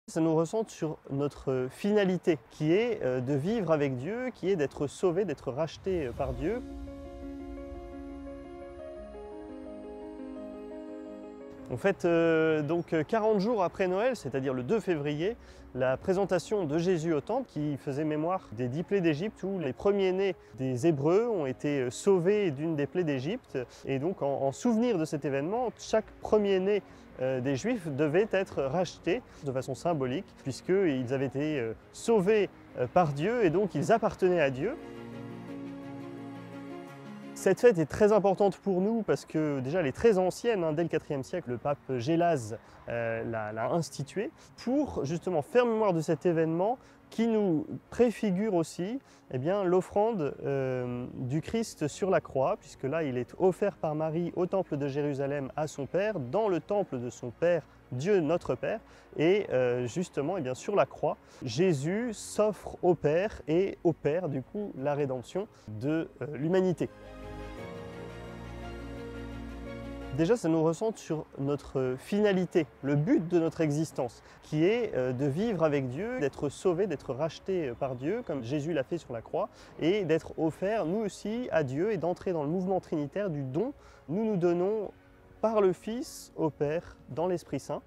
Ça nous recentre sur notre finalité, qui est de vivre avec Dieu, qui est d'être sauvé, d'être racheté par Dieu. On fête donc 40 jours après Noël, c'est-à-dire le 2 février, la présentation de Jésus au temple qui faisait mémoire des 10 plaies d'Égypte où les premiers-nés des Hébreux ont été sauvés d'une des plaies d'Égypte. Et donc en souvenir de cet événement, chaque premier-né des Juifs devait être racheté de façon symbolique puisqu'ils avaient été sauvés par Dieu et donc ils appartenaient à Dieu. Cette fête est très importante pour nous parce que déjà elle est très ancienne, dès le IVe siècle, le pape Gélase l'a instituée pour justement faire mémoire de cet événement qui nous préfigure aussi l'offrande du Christ sur la croix, puisque là il est offert par Marie au temple de Jérusalem à son Père, dans le temple de son Père, Dieu notre Père, et justement sur la croix, Jésus s'offre au Père et opère du coup la rédemption de l'humanité. Déjà, ça nous recentre sur notre finalité, le but de notre existence, qui est de vivre avec Dieu, d'être sauvé, d'être racheté par Dieu, comme Jésus l'a fait sur la croix, et d'être offert, nous aussi, à Dieu, et d'entrer dans le mouvement trinitaire du don. Nous donnons par le Fils au Père, dans l'Esprit Saint.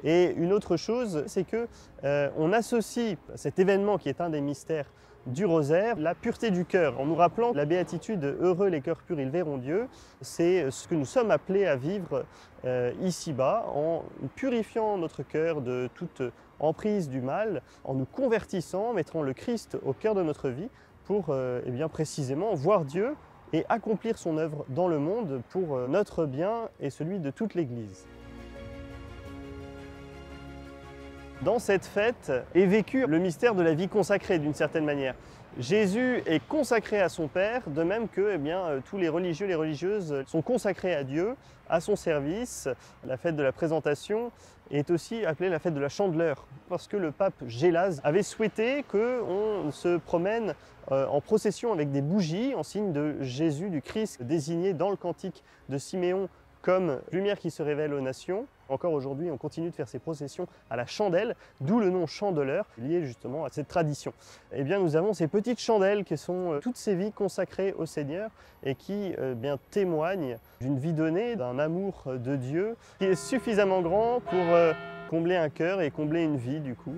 Et une autre chose, c'est qu'on associe cet événement qui est un des mystères du rosaire, la pureté du cœur, en nous rappelant la béatitude « Heureux les cœurs purs, ils verront Dieu ». C'est ce que nous sommes appelés à vivre ici-bas, en purifiant notre cœur de toute emprise du mal, en nous convertissant, en mettant le Christ au cœur de notre vie pour précisément voir Dieu et accomplir son œuvre dans le monde pour notre bien et celui de toute l'Église. Dans cette fête est vécu le mystère de la vie consacrée d'une certaine manière. Jésus est consacré à son Père, de même que tous les religieux, les religieuses sont consacrés à Dieu, à son service. La fête de la présentation est aussi appelée la fête de la Chandeleur, parce que le pape Gélase avait souhaité qu'on se promène en procession avec des bougies en signe de Jésus, du Christ, désigné dans le cantique de Siméon comme lumière qui se révèle aux nations. Encore aujourd'hui, on continue de faire ces processions à la chandelle, d'où le nom chandeleur, lié justement à cette tradition. Nous avons ces petites chandelles qui sont toutes ces vies consacrées au Seigneur et qui témoignent d'une vie donnée, d'un amour de Dieu qui est suffisamment grand pour combler un cœur et combler une vie du coup.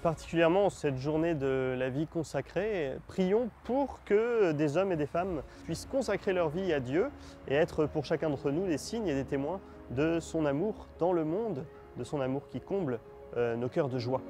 Particulièrement cette journée de la vie consacrée, prions pour que des hommes et des femmes puissent consacrer leur vie à Dieu et être pour chacun d'entre nous des signes et des témoins de son amour dans le monde, de son amour qui comble nos cœurs de joie.